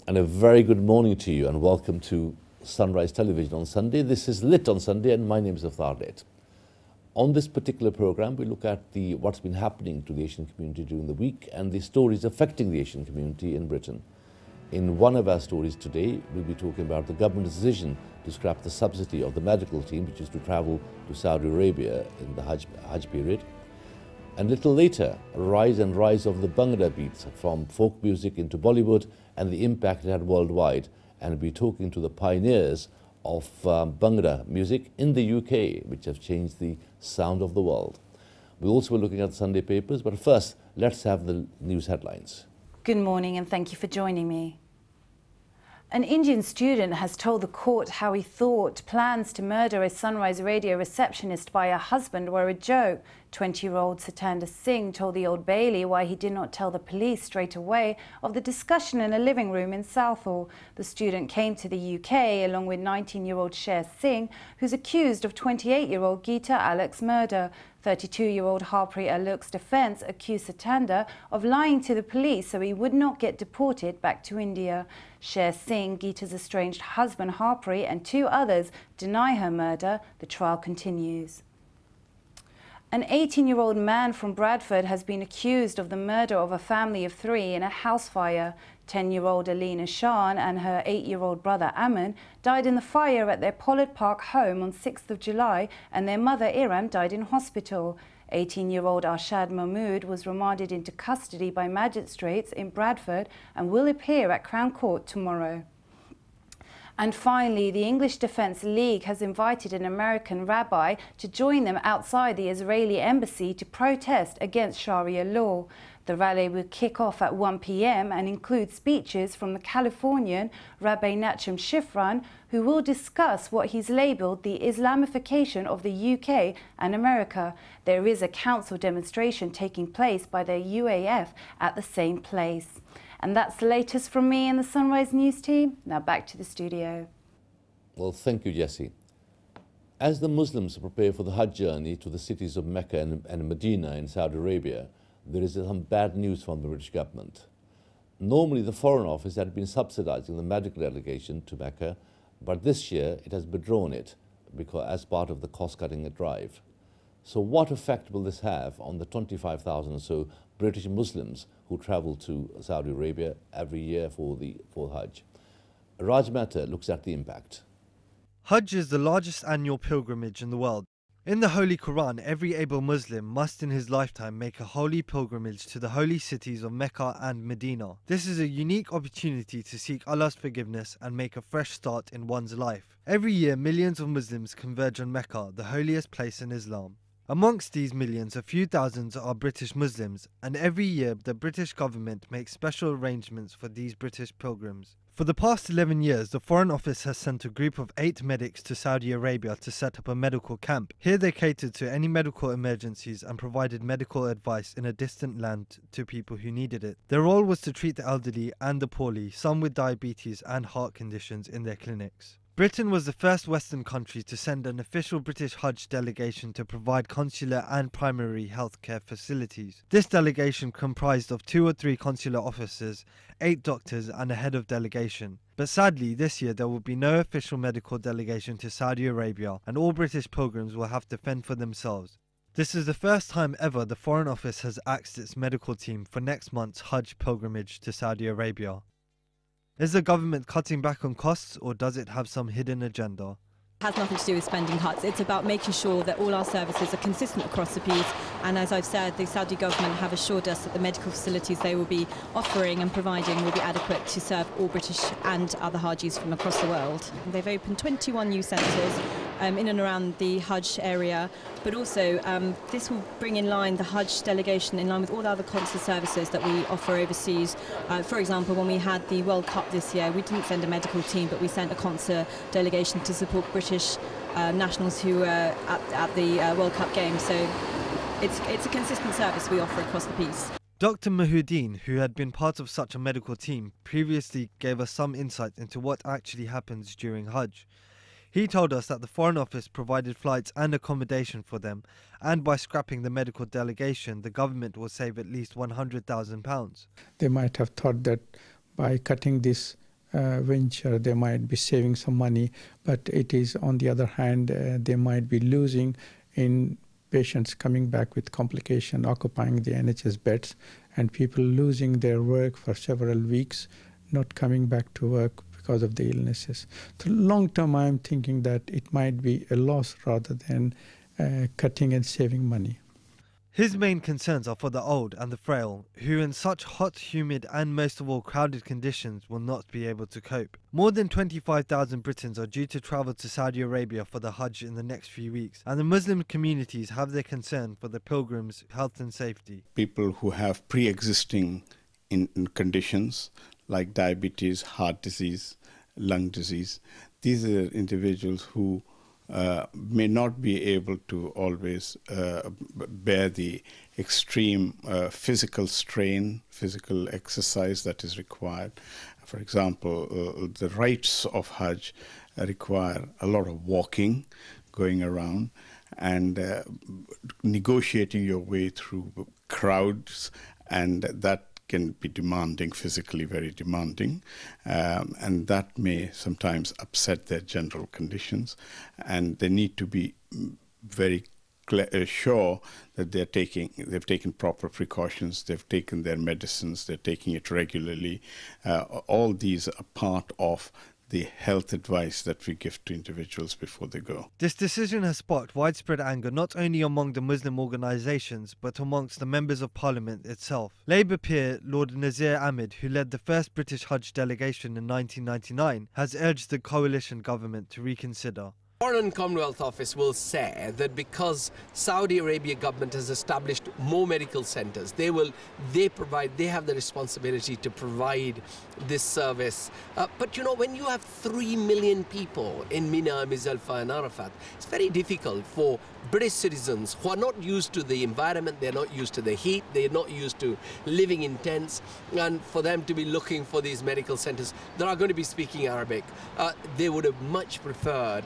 And a very good morning to you and welcome to Sunrise Television on Sunday. This is Litt on Sunday and my name is Litt. On this particular program, we look at what's been happening to the Asian community during the week and the stories affecting the Asian community in Britain. In one of our stories today, we'll be talking about the government's decision to scrap the subsidy of the medical team, which is to travel to Saudi Arabia in the Hajj period. And a little later, a rise of the Bhangra beats from folk music into Bollywood and the impact it had worldwide. And we'll be talking to the pioneers of Bhangra music in the UK, which have changed the sound of the world. We'll also be looking at the Sunday papers, but first, let's have the news headlines. Good morning and thank you for joining me. An Indian student has told the court how he thought plans to murder a Sunrise Radio receptionist by her husband were a joke. 20-year-old Satanda Singh told the Old Bailey why he did not tell the police straight away of the discussion in a living room in Southall. The student came to the UK along with 19-year-old Sher Singh, who's accused of 28-year-old Geeta Alok's murder. 32-year-old Harpreet Alok's defence accused Satanda of lying to the police so he would not get deported back to India. Sher Singh, Geeta's estranged husband Harpreet, and two others deny her murder. The trial continues. An 18-year-old man from Bradford has been accused of the murder of a family of three in a house fire. 10-year-old Alina Shan and her 8-year-old brother Aman died in the fire at their Pollard Park home on 6th of July, and their mother Iram died in hospital. 18-year-old Arshad Mahmood was remanded into custody by magistrates in Bradford and will appear at Crown Court tomorrow. And finally, the English Defence League has invited an American rabbi to join them outside the Israeli embassy to protest against Sharia law. The rally will kick off at 1 p.m. and include speeches from the Californian Rabbi Nachum Shifran, who will discuss what he's labelled the Islamification of the UK and America. There is a council demonstration taking place by the UAF at the same place. And that's the latest from me and the Sunrise News team. Now back to the studio. Well, thank you, Jessie. As the Muslims prepare for the Hajj journey to the cities of Mecca and Medina in Saudi Arabia, there is some bad news from the British government. Normally, the Foreign Office had been subsidizing the medical delegation to Mecca, but this year it has withdrawn it as part of the cost-cutting drive. So what effect will this have on the 25,000 or so British Muslims who travel to Saudi Arabia every year for Hajj? Raj Mehta looks at the impact. Hajj is the largest annual pilgrimage in the world. In the Holy Quran, every able Muslim must in his lifetime make a holy pilgrimage to the holy cities of Mecca and Medina. This is a unique opportunity to seek Allah's forgiveness and make a fresh start in one's life. Every year, millions of Muslims converge on Mecca, the holiest place in Islam. Amongst these millions, a few thousands are British Muslims, and every year the British government makes special arrangements for these British pilgrims. For the past 11 years, the Foreign Office has sent a group of 8 medics to Saudi Arabia to set up a medical camp. Here they catered to any medical emergencies and provided medical advice in a distant land to people who needed it. Their role was to treat the elderly and the poorly, some with diabetes and heart conditions, in their clinics. Britain was the first Western country to send an official British Hajj delegation to provide consular and primary healthcare facilities. This delegation comprised of 2 or 3 consular officers, 8 doctors and a head of delegation. But sadly, this year there will be no official medical delegation to Saudi Arabia, and all British pilgrims will have to fend for themselves. This is the first time ever the Foreign Office has axed its medical team for next month's Hajj pilgrimage to Saudi Arabia. Is the government cutting back on costs, or does it have some hidden agenda? It has nothing to do with spending cuts. It's about making sure that all our services are consistent across the piece. And as I've said, the Saudi government have assured us that the medical facilities they will be offering and providing will be adequate to serve all British and other Hajis from across the world. They've opened 21 new centres in and around the Hajj area, but also this will bring in line the Hajj delegation in line with all the other consular services that we offer overseas. For example, when we had the World Cup this year, we didn't send a medical team, but we sent a consular delegation to support British nationals who were at the World Cup game. So it's a consistent service we offer across the piece. Dr. Mahuddin, who had been part of such a medical team, previously gave us some insight into what actually happens during Hajj. He told us that the Foreign Office provided flights and accommodation for them, and by scrapping the medical delegation, the government will save at least £100,000. They might have thought that by cutting this venture. They might be saving some money, but it is, on the other hand, they might be losing in patients coming back with complication, occupying the NHS beds, and people losing their work for several weeks, not coming back to work because of the illnesses. So long term, I'm thinking that it might be a loss rather than cutting and saving money. His main concerns are for the old and the frail, who in such hot, humid and most of all crowded conditions will not be able to cope. More than 25,000 Britons are due to travel to Saudi Arabia for the Hajj in the next few weeks, and the Muslim communities have their concern for the pilgrims' health and safety. People who have pre-existing conditions like diabetes, heart disease, lung disease, these are individuals who may not be able to always bear the extreme physical strain, physical exercise that is required. For example, the rites of Hajj require a lot of walking, going around, and negotiating your way through crowds, and that can be demanding, physically very demanding, and that may sometimes upset their general conditions, and they need to be very sure that they've taken proper precautions, they've taken their medicines, they're taking it regularly. All these are part of the health advice that we give to individuals before they go. This decision has sparked widespread anger not only among the Muslim organisations but amongst the members of Parliament itself. Labour peer Lord Nazir Ahmed, who led the first British Hajj delegation in 1999, has urged the coalition government to reconsider. Foreign and Commonwealth Office will say that because Saudi Arabia government has established more medical centres, they have the responsibility to provide this service. But you know, when you have 3 million people in Mina, Muzdalifah and Arafat, it's very difficult for British citizens who are not used to the environment, they're not used to the heat, they're not used to living in tents, and for them to be looking for these medical centres that are going to be speaking Arabic. They would have much preferred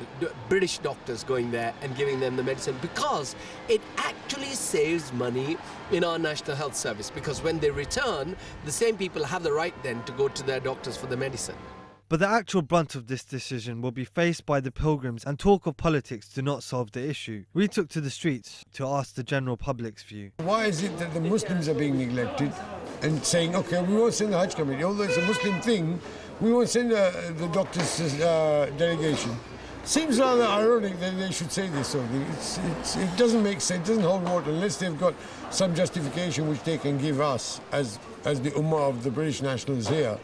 British doctors going there and giving them the medicine, because it actually saves money in our National Health Service, because when they return, the same people have the right then to go to their doctors for the medicine. But the actual brunt of this decision will be faced by the pilgrims, and talk of politics do not solve the issue. We took to the streets to ask the general public's view. Why is it that the Muslims are being neglected and saying, okay, we won't send the Hajj committee, although it's a Muslim thing, we won't send the doctors' delegation? Seems rather ironic that they should say this sort of thing. It doesn't make sense, it doesn't hold water unless they've got some justification which they can give us as the Ummah of the British nationals here.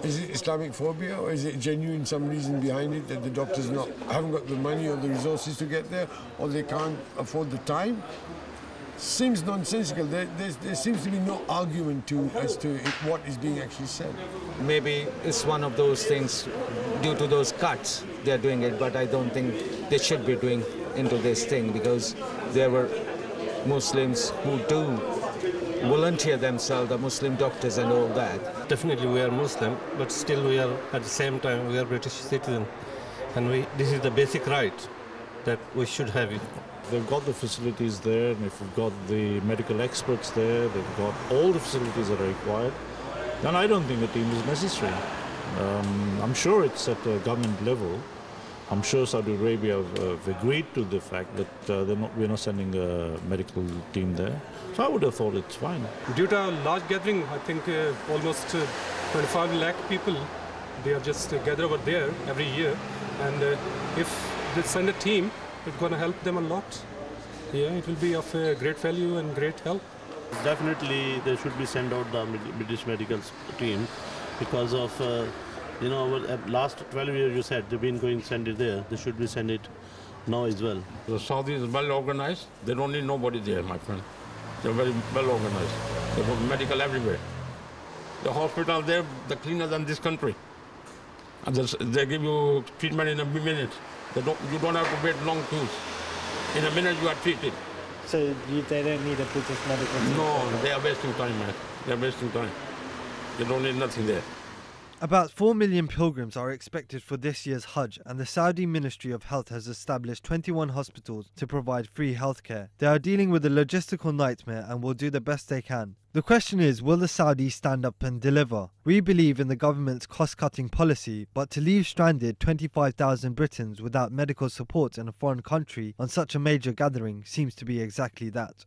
Is it Islamic phobia, or is it genuine some reason behind it that the doctors haven't got the money or the resources to get there, or they can't afford the time? Seems nonsensical. There seems to be no argument as to what is being actually said. Maybe it's one of those things due to those cuts they're doing it, but I don't think they should be doing into this thing, because there were Muslims who do volunteer themselves, the Muslim doctors and all that. Definitely we are Muslim, but still we are, at the same time, we are British citizens. And this is the basic right that we should have it. They've got the facilities there, and if we've got the medical experts there, they've got all the facilities that are required, then I don't think a team is necessary. I'm sure it's at a government level. I'm sure Saudi Arabia have agreed to the fact that we're not sending a medical team there. So I would have thought it's fine. Due to a large gathering, I think almost 25 lakh people, they are just gather over there every year. And if they send a team, it's going to help them a lot. Yeah, it will be of great value and great help. Definitely they should be sent out the British medical team, because of over last 12 years you said they've been going send it there. They should be send it now as well. The Saudis are well organized. They don't need nobody there, my friend. They're very well organized. They've got medical everywhere. The hospital there, the cleaner than this country. And they give you treatment in a minute. You don't have to wait long queues. In a minute you are treated. So they don't need a British medical team? No, they are wasting time, man. They are wasting time. They don't need nothing there. About 4 million pilgrims are expected for this year's Hajj, and the Saudi Ministry of Health has established 21 hospitals to provide free healthcare. They are dealing with a logistical nightmare and will do the best they can. The question is, will the Saudis stand up and deliver? We believe in the government's cost-cutting policy, but to leave stranded 25,000 Britons without medical support in a foreign country on such a major gathering seems to be exactly that.